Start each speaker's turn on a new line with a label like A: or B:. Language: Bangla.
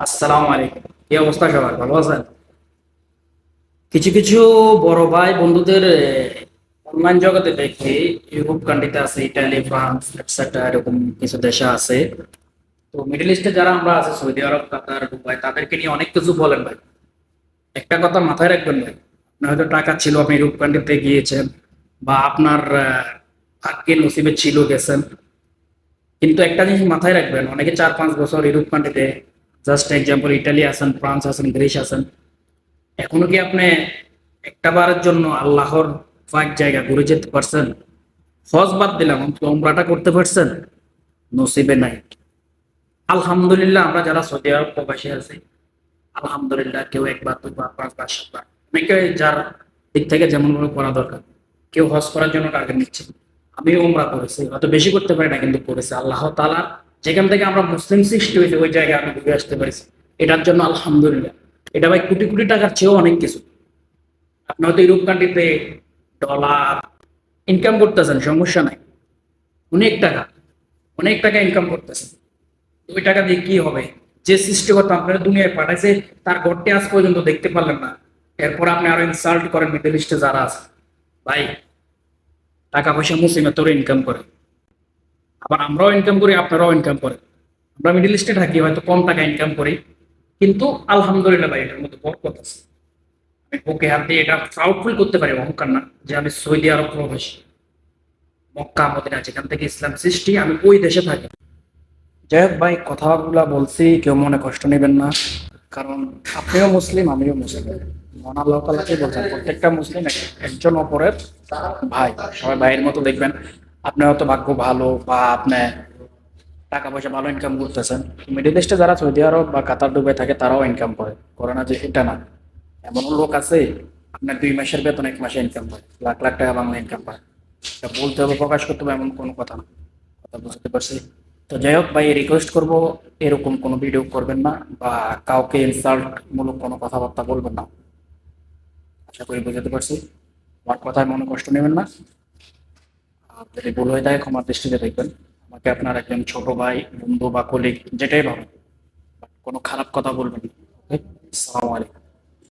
A: আসসালামু আলাইকুম। কি অবস্থা, সবার ভালো আছেন? কিছু কিছু বড় ভাই বন্ধুদের অনলাইন জগতে দেখি ইউরোপ কান্ট্রিতে আছে, ইটালি, ফ্রান্স এটসেট্রা, এরকম কিছু দেশে আছে। তো মিডল ইস্টে যারা আমরা আছে, সৌদি আরব, কাতার, দুবাই, তাদেরকে নিয়ে অনেক কিছু বলেন ভাই। একটা কথা মাথায় রাখবেন ভাই, আপনার হয়তো টাকা ছিল, আপনি ইউরোপ কান্ট্রিতে গিয়েছেন, বা আপনার ভাগ্যে নসিবে ছিল, গেছেন। কিন্তু একটা জিনিস মাথায় রাখবেন, অনেকে 4-5 বছর ইউরোপ কান্ট্রিতে, জাস্ট এক্সাম্পল ইটালি আছেন, ফ্রান্স আছেন, গ্রিস আছেন, এখনো কি আপনি একটা বারের জন্য আল্লাহর পাক জায়গা ঘুরে যেতে পারছেন? হজ বাদ দিলাম, অন্তত উমরাটা করতে পারছেন? নসিবে নাই। আলহামদুলিল্লাহ, আমরা যারা সৌদি আরব প্রবাসী আছি, আলহামদুলিল্লাহ, কেউ একবার, দুবার, 5 বার, 7 বার, অনেকে যার দিক থেকে যেমন ভাবে করা দরকার, কেউ হজ করার জন্য টার্গেট নিচ্ছে। আমিও উমরা করেছি, হয়তো বেশি করতে পারি না, কিন্তু করেছি। আল্লাহ তাআলা যেখান থেকে আমরা মুসলিম সৃষ্টি হয়েছে, ওই জায়গায় আমি ঘুরে আসতে পারছি, এটার জন্য আলহামদুলিল্লাহ। এটা ভাই কোটি কোটি টাকার চেয়েও অনেক কিছু। আপনি হয়তো ইউরোপ কান্ট্রিতে ডলার ইনকাম করতেছেন, সমস্যা নাই, অনেক টাকা, অনেক টাকা ইনকাম করতেছেন। ওই টাকা দিয়ে কি হবে? যে সৃষ্টিকর্তা আপনার দুনিয়ায় পাঠাইছে, তার ঘরটি আজ পর্যন্ত দেখতে পারলেন না, এরপর আপনি আরো ইনসাল্ট করেন মিডল ইস্টে যারা আছে। ভাই, টাকা পয়সা মুসলিমে তোর ইনকাম করে, আবার আমরাও ইনকাম করি, আপনারাও ইনকাম করেন। আমরা মিডল ইস্টে থাকি, হয়তো কম টাকা ইনকাম করি, কিন্তু আলহামদুলিল্লাহ ভাই, এটার মধ্যে বরকত আছে। আমি বুকে হাত দিয়ে এটা প্রাউডফুল করতে পারি, অহংকার না, যে আমি সৌদি আরব প্রবাসী, মক্কা মদিনা যেখান থেকে ইসলাম সৃষ্টি, আমি ওই দেশে থাকি। যাই হোক ভাই, কথাগুলা বলছি, কেউ মনে কষ্ট নেবেন না, কারণ আপনিও মুসলিম, আমিও মুসলিম। মহান আল্লাহ তাআলা কি বলছেন, প্রত্যেকটা মুসলিম একজন অপরের ভাই। সবাই ভাইয়ের মতো দেখবেন। আপনি হয়তো ভাগ্য ভালো, বা আপনি টাকা পয়সা ভালো ইনকাম করতেছেন, মিডল ইস্টে যারা সৌদি আরব বা কাতার, দুবাই থাকে, তারাও ইনকাম করে, করে না যে এটা না। এমন লোক আছে, আপনার 2 মাসের বেতন 1 মাসে ইনকাম করে, লাখ লাখ টাকা বাংলা ইনকাম করে। এটা বলতে হবে, প্রকাশ করতে হবে, এমন কোনো কথা না। কথা বুঝতে পারছি? তো যাই হোক ভাই, রিকোয়েস্ট করবো, এরকম কোনো ভিডিও করবেন না, বা কাউকে ইনসাল্ট মূলক কোনো কথাবার্তা বলবেন না। আশা করি বুঝতে পারছি। আমার কথায় মনে কষ্ট নেবেন না। আর যদি ভুল হয়ে থাকে, ক্ষমার দৃষ্টিতে দেখবেন। আমাকে আপনার একজন ছোট ভাই, বন্ধু বা কলিগ, যেটাই ভাবেন, কোনো খারাপ কথা বলবেন না। ওকে? আসসালামু আলাইকুম।